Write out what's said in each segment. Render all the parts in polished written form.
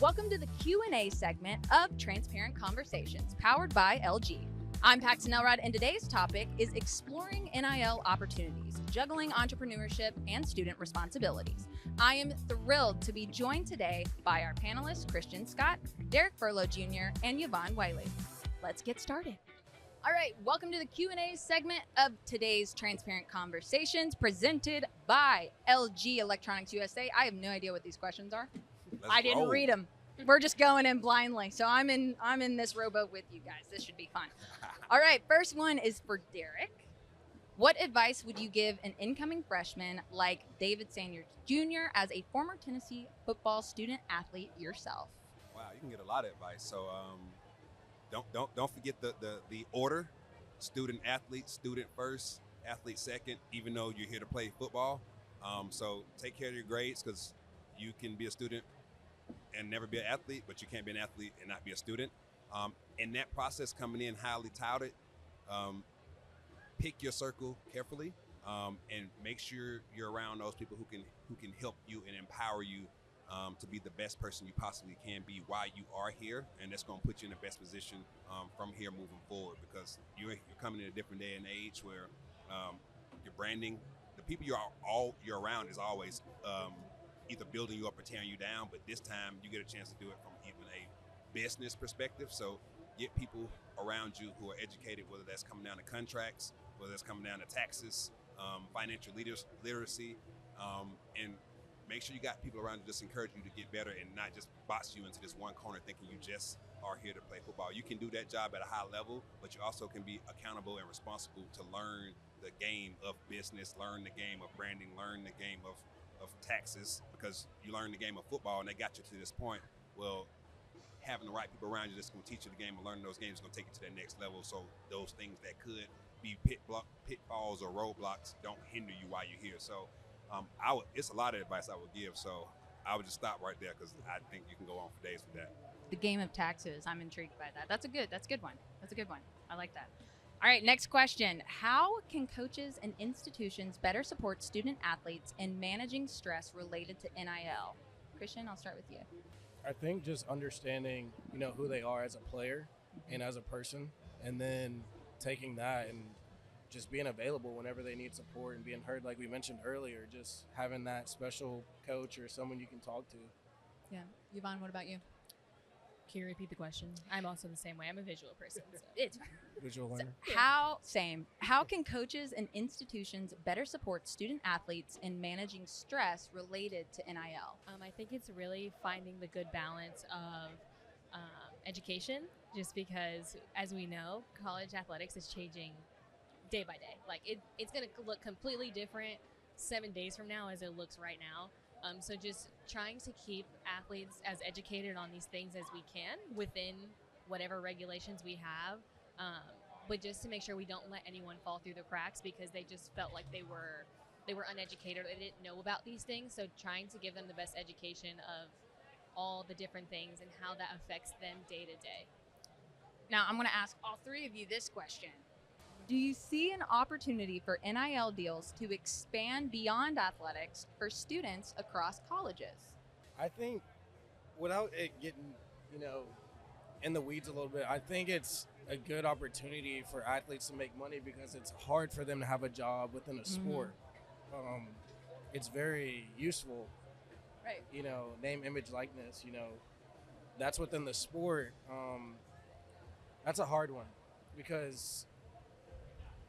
Welcome to the Q&A segment of Transparent Conversations, powered by LG. I'm Paxton Elrod, and today's topic is exploring NIL opportunities, juggling entrepreneurship and student responsibilities. I am thrilled to be joined today by our panelists, Christian Scott, Derrick Furlow Jr., and Yvonne Whaley. Let's get started. All right, welcome to the Q&A segment of today's Transparent Conversations, presented by LG Electronics USA. I have no idea what these questions are. I didn't read them. We're just going in blindly. So I'm in this rowboat with you guys. This should be fun. All right, first one is for Derrick. What advice would you give an incoming freshman like David Sanders Jr. as a former Tennessee football student athlete yourself? Wow, you can get a lot of advice. So don't forget the order: student athlete, student first, athlete second. Even though you're here to play football, so take care of your grades, because you can be a student and never be an athlete, but you can't be an athlete and not be a student. In that process, coming in highly touted, pick your circle carefully, and make sure you're around those people who can help you and empower you to be the best person you possibly can be while you are here, and that's going to put you in the best position from here moving forward, because you're coming in a different day and age where your branding, the people you're around is always either building you up or tearing you down, but this time you get a chance to do it from even a business perspective. So get people around you who are educated, whether that's coming down to contracts, whether that's coming down to taxes, financial literacy, and make sure you got people around you just encourage you to get better and not just box you into this one corner thinking you just are here to play football. You can do that job at a high level, but you also can be accountable and responsible to learn the game of business, learn the game of branding, learn the game of taxes, because you learn the game of football and they got you to this point. Well, having the right people around you that's going to teach you the game and learning those games is going to take you to that next level. So those things that could be pitfalls or roadblocks don't hinder you while you're here. So it's a lot of advice I would give. So I would just stop right there, because I think you can go on for days with that. The game of taxes. I'm intrigued by that. That's a good one. That's a good one. I like that. All right, next question. How can coaches and institutions better support student athletes in managing stress related to NIL? Christian, I'll start with you. I think just understanding, who they are as a player and as a person, and then taking that and just being available whenever they need support and being heard, like we mentioned earlier, just having that special coach or someone you can talk to. Yeah. Yvonne, what about you? Can you repeat the question? I'm also the same way. I'm a visual person. So. It's Visual learner. How can coaches and institutions better support student athletes in managing stress related to NIL? I think it's really finding the good balance of education, just because, as we know, college athletics is changing day by day. Like it's going to look completely different 7 days from now as it looks right now. So just trying to keep athletes as educated on these things as we can within whatever regulations we have, but just to make sure we don't let anyone fall through the cracks because they just felt like they were uneducated or they didn't know about these things. So trying to give them the best education of all the different things and how that affects them day to day. Now, I'm going to ask all three of you this question. Do you see an opportunity for NIL deals to expand beyond athletics for students across colleges? I think, without it getting, in the weeds a little bit, I think it's a good opportunity for athletes to make money because it's hard for them to have a job within a sport. It's very useful. Right. Name, image, likeness, that's within the sport. That's a hard one because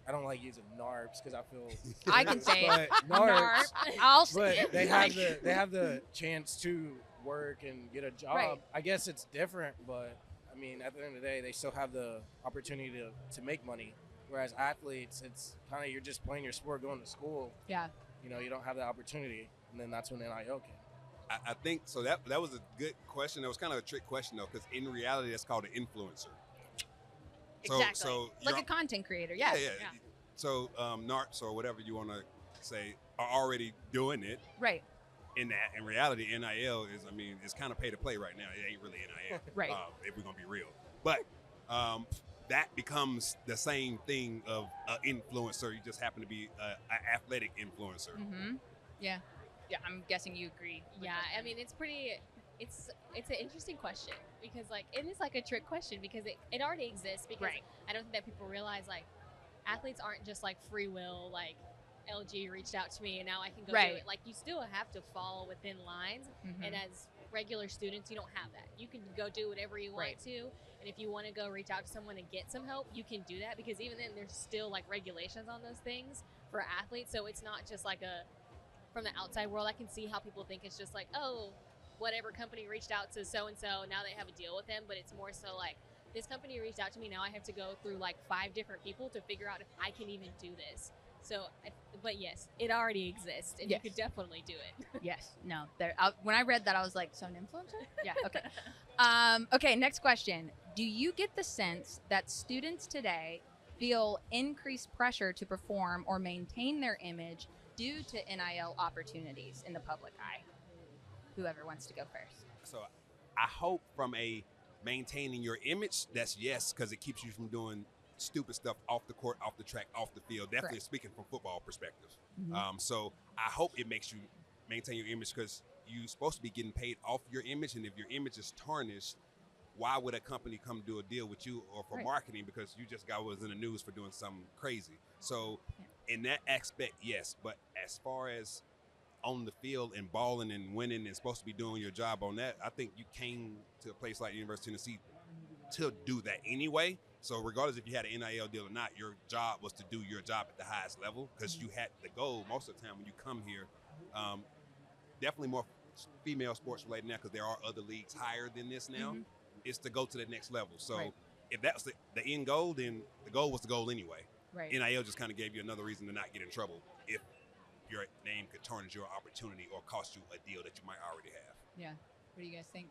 I don't like using NARPs because I feel I can say it. NARPs. I'll say But they have the chance to work and get a job. Right. I guess it's different, but I mean, at the end of the day, they still have the opportunity to make money. Whereas athletes, it's kind of you're just playing your sport, going to school. Yeah. You don't have that opportunity, and then that's when NIL came. I think so. That was a good question. That was kind of a trick question though, because in reality, that's called an influencer. Exactly. So like a content creator. Yeah. So NARPs or whatever you want to say are already doing it. Right. In reality, NIL is, it's kind of pay to play right now. It ain't really NIL. Right. If we're going to be real. But that becomes the same thing of an influencer. You just happen to be an athletic influencer. Mm-hmm. Yeah. Yeah, I'm guessing you agree. Yeah, it's it's an interesting question because like it is like a trick question because it already exists because Right. I don't think that people realize like athletes aren't just like free will like LG reached out to me and now I can go Right. do it. Like you still have to fall within lines, Mhm. and as regular students you don't have that. You can go do whatever you want Right. to, and if you want to go reach out to someone and get some help, you can do that because even then there's still like regulations on those things for athletes. So it's not just like a from the outside world. I can see how people think it's just like, oh, whatever company reached out to so and so, now they have a deal with them, but it's more so like this company reached out to me, now I have to go through like 5 different people to figure out if I can even do this. So, but yes, it already exists, and Yes. you could definitely do it. Yes. No. When I read that, I was like, so an influencer? Yeah. Okay. Okay. Next question. Do you get the sense that students today feel increased pressure to perform or maintain their image due to NIL opportunities in the public eye? Whoever wants to go first. So I hope from a maintaining your image, that's yes, because it keeps you from doing stupid stuff off the court, off the track, off the field. Definitely Correct. speaking from football perspective. Mhm. So I hope it makes you maintain your image because you're supposed to be getting paid off your image. And if your image is tarnished, why would a company come do a deal with you or for Right. marketing because you just was in the news for doing something crazy? So Yeah. in that aspect, yes. But as far as on the field and balling and winning and supposed to be doing your job on that, I think you came to a place like University of Tennessee to do that anyway. So regardless if you had an NIL deal or not, your job was to do your job at the highest level because you had the goal most of the time when you come here. Definitely more female sports related now because there are other leagues higher than this now. Mhm. Is to go to the next level. So Right. if that's the end goal, then the goal was the goal anyway. Right. NIL just kind of gave you another reason to not get in trouble if your name could tarnish your opportunity or cost you a deal that you might already have. Yeah. What do you guys think?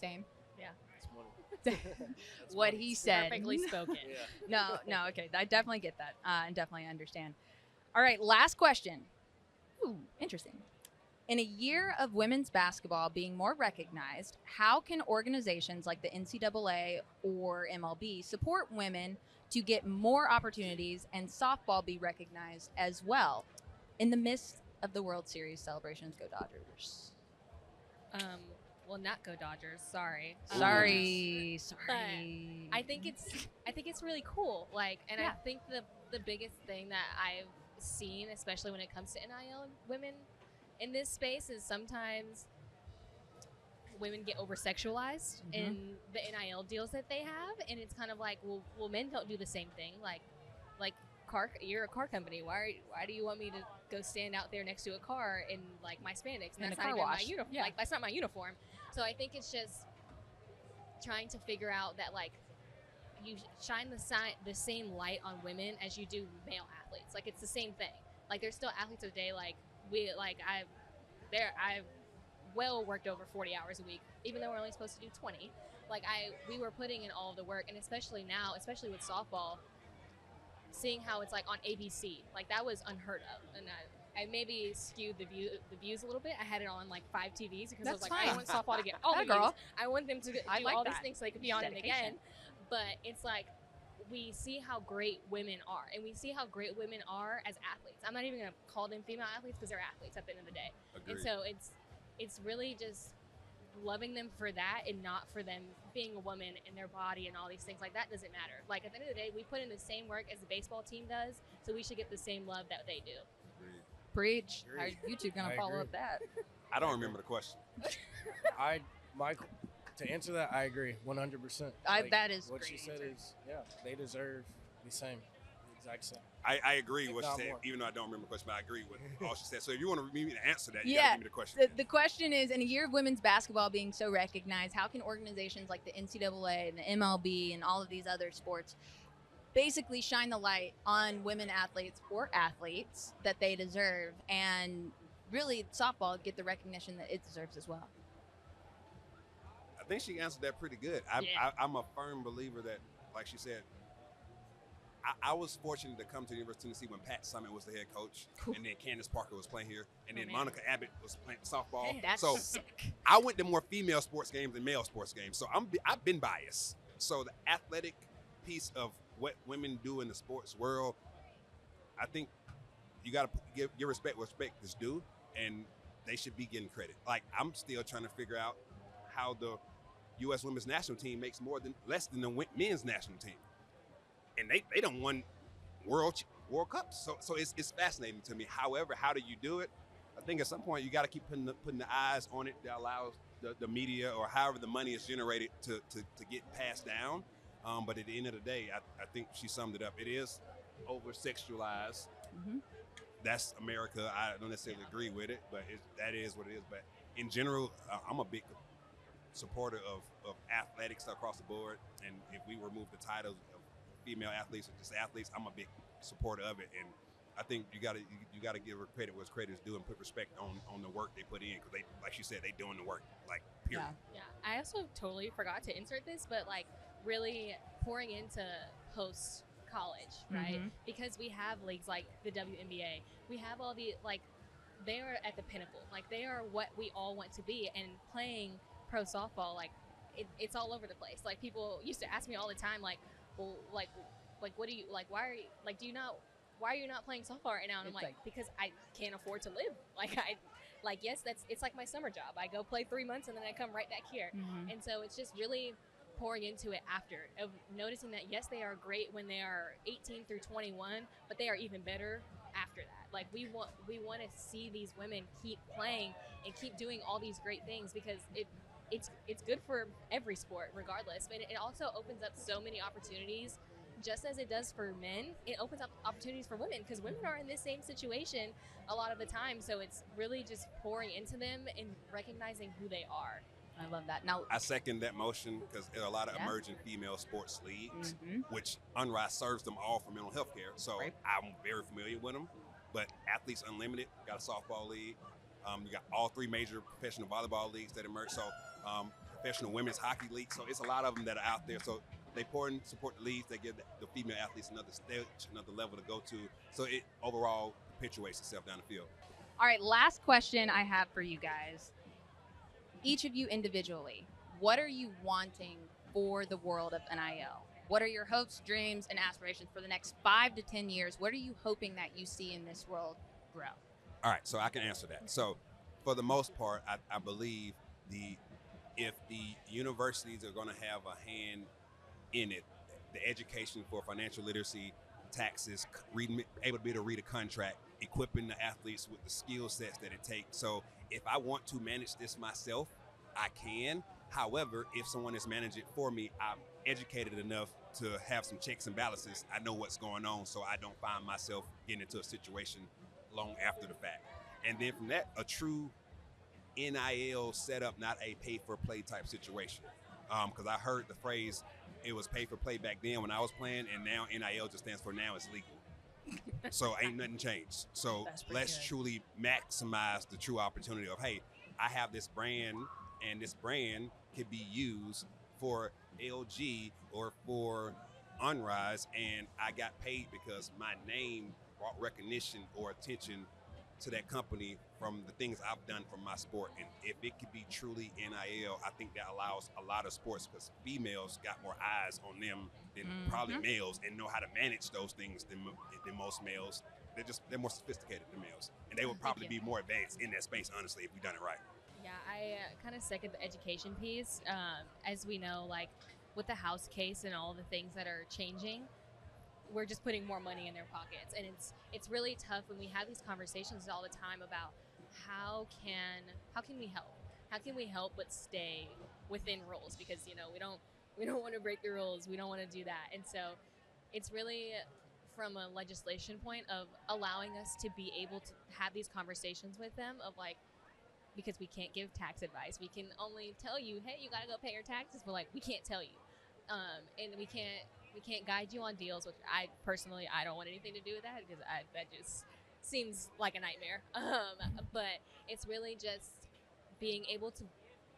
Same. Yeah, That's money. That's What money. he said. perfectly spoken. Yeah. No. Okay. I definitely get that and definitely understand. All right. Last question. Ooh, interesting. In a year of women's basketball being more recognized, how can organizations like the NCAA or MLB support women to get more opportunities and softball be recognized as well in the midst of the World Series celebrations? Go Dodgers. Well, not go Dodgers. Sorry. Sorry. I think it's really cool. Like, and Yeah. I think the biggest thing that I've seen, especially when it comes to NIL women in this space, is sometimes women get over sexualized Mhm. in the NIL deals that they have, and it's kind of like, well, men don't do the same thing. Like you're a car company. Why do you want me to go stand out there next to a car in like my spandex? And In a that's car not even wash. my uniform. Yeah. Like that's not my uniform. So I think it's just trying to figure out that like you shine the same light on women as you do male athletes. Like it's the same thing. Like there's still athletes today. Like I've well worked over 40 hours a week, even though we're only supposed to do 20. Like we were putting in all of the work, and especially now, especially with softball, seeing how it's like on ABC, like that was unheard of. And I maybe skewed the views a little bit. I had it on like 5 TVs because I was That's like, fine. I want softball to get all the That girl. views. I want them to do I like all these that. things so they could be on it Dedication. again. But it's like we see how great women are, and we see how great women are as athletes. I'm not even gonna call them female athletes because they're athletes at the end of the day. Agreed. And so it's really just loving them for that and not for them being a woman and their body and all these things. Like that doesn't matter. Like at the end of the day, we put in the same work as the baseball team does, so we should get the same love that they do. Agreed. Preach. How are Agreed. you two gonna I follow agree. up that? I don't remember the question. To answer that, I agree 100%. That is what great she said answer. is, yeah, they deserve the same, the exact same. I agree with what If she not said, more. even though I don't remember the question, but I agree with all she said. So if you want me to answer that, you Yeah. gotta give me the question. The question is, in a year of women's basketball being so recognized, how can organizations like the NCAA and the MLB and all of these other sports basically shine the light on women athletes or athletes that they deserve, and really softball get the recognition that it deserves as well? I think she answered that pretty good. I'm a firm believer that, like she said, I was fortunate to come to the University of Tennessee when Pat Summitt was the head coach, Cool. and then Candace Parker was playing here, and Oh, then man. Monica Abbott was playing softball. That's so sick. I went to more female sports games than male sports games, so I've been biased. So the athletic piece of what women do in the sports world, I think you got to give respect where respect is due, and they should be getting credit. Like, I'm still trying to figure out how the U.S. women's national team makes less than the men's national team, and they don't won World Cups. So it's fascinating to me. However, how do you do it? I think at some point you got to keep putting the eyes on it that allows the media or however the money is generated to get passed down. But at the end of the day, I think she summed it up. It is over-sexualized. Mm-hmm. That's America. I don't necessarily agree with it, but that is what it is. But in general, I'm a big supporter of athletics across the board. And if we remove the titles of female athletes or just athletes, I'm a big supporter of it. And I think you gotta give credit where credit is due and put respect on the work they put in, because they, like she said, they doing the work, like, period. Yeah. I also totally forgot to insert this, but like really pouring into post college, right? Mm-hmm. Because we have leagues like the WNBA, we have all the, like, they are at the pinnacle, like they are what we all want to be. And playing pro softball, like it's all over the place. Like, people used to ask me all the time, like, well, like what do you like? Why are you not playing softball right now? And I'm like, because I can't afford to live. Yes, it's like my summer job. I go play 3 months and then I come right back here. Mm-hmm. And so it's just really pouring into it after, of noticing that, yes, they are great when they are 18 through 21, but they are even better after that. Like, we want to see these women keep playing and keep doing all these great things, because it's good for every sport regardless. But it also opens up so many opportunities. Just as it does for men, it opens up opportunities for women, because women are in this same situation a lot of the time. So it's really just pouring into them and recognizing who they are. I love that. Now, I second that motion, because there are a lot of emerging female sports leagues, which Unrise serves them all for mental health care. So I'm very familiar with them. But Athletes Unlimited got a softball league. You got all 3 major professional volleyball leagues that emerge. So professional women's hockey league. So it's a lot of them that are out there. So they support the leagues. They give the female athletes another stage, another level to go to. So it overall perpetuates itself down the field. All right, last question I have for you guys. Each of you individually, what are you wanting for the world of NIL? What are your hopes, dreams, and aspirations for the next 5 to 10 years? What are you hoping that you see in this world grow? All right, so I can answer that. So for the most part, I believe if the universities are going to have a hand in it, the education for financial literacy, taxes, able to be able to read a contract, equipping the athletes with the skill sets that it takes. So if I want to manage this myself, I can. However, if someone is managing it for me, I'm educated enough to have some checks and balances. I know what's going on, so I don't find myself getting into a situation long after the fact. And then from that, a true NIL setup, not a pay-for-play type situation. Because I heard the phrase, it was pay-for-play back then when I was playing, and now NIL just stands for now it's legal. So ain't nothing changed. So let's truly maximize the true opportunity of, hey, I have this brand, and this brand could be used for LG or for Unrise, and I got paid because my name brought recognition or attention to that company from the things I've done for my sport. And if it could be truly NIL, I think that allows a lot of sports, because females got more eyes on them than probably males, and know how to manage those things than most males. They're more sophisticated than males, and they would probably be more advanced in that space, honestly, if we done it right. Yeah, I kind of second the education piece. As we know, like with the House case and all the things that are changing, we're just putting more money in their pockets. And it's really tough when we have these conversations all the time about how can we help? How can we help but stay within rules? Because, you know, we don't want to break the rules. We don't want to do that. And so it's really from a legislation point of allowing us to be able to have these conversations with them of like, because we can't give tax advice. We can only tell you, hey, you got to go pay your taxes, but like we can't tell you. And we can't guide you on deals, which I don't want anything to do with that, because that just seems like a nightmare. But it's really just being able to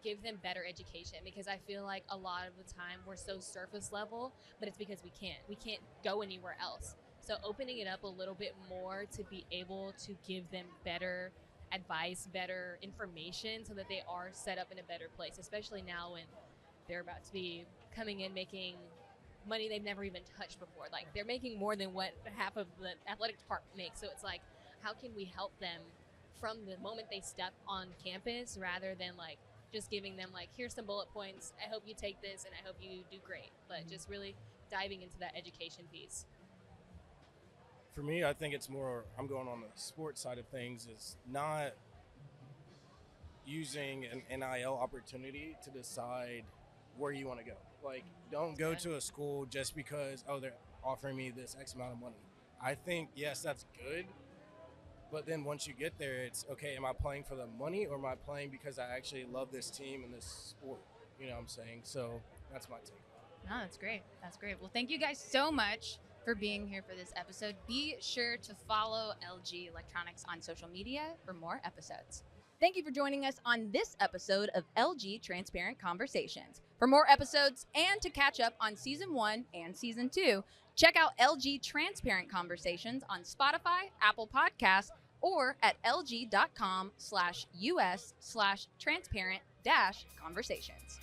give them better education, because I feel like a lot of the time we're so surface level, but it's because we can't go anywhere else. So opening it up a little bit more to be able to give them better advice, better information, so that they are set up in a better place, especially now when they're about to be coming in making money they've never even touched before. Like they're making more than what half of the athletic department makes. So it's like, how can we help them from the moment they step on campus, rather than like just giving them like, here's some bullet points, I hope you take this and I hope you do great, but just really diving into that education piece. For me, I think it's more, I'm going on the sports side of things, is not using an NIL opportunity to decide where you want to go. Like, don't go to a school just because, oh, they're offering me this X amount of money. I think, yes, that's good. But then once you get there, it's, okay, am I playing for the money or am I playing because I actually love this team and this sport? You know what I'm saying? So that's my take. No, that's great. That's great. Well, thank you guys so much for being here for this episode. Be sure to follow LG Electronics on social media for more episodes. Thank you for joining us on this episode of LG Transparent Conversations. For more episodes and to catch up on Season 1 and Season 2, check out LG Transparent Conversations on Spotify, Apple Podcasts, or at lg.com/us/transparent-conversations.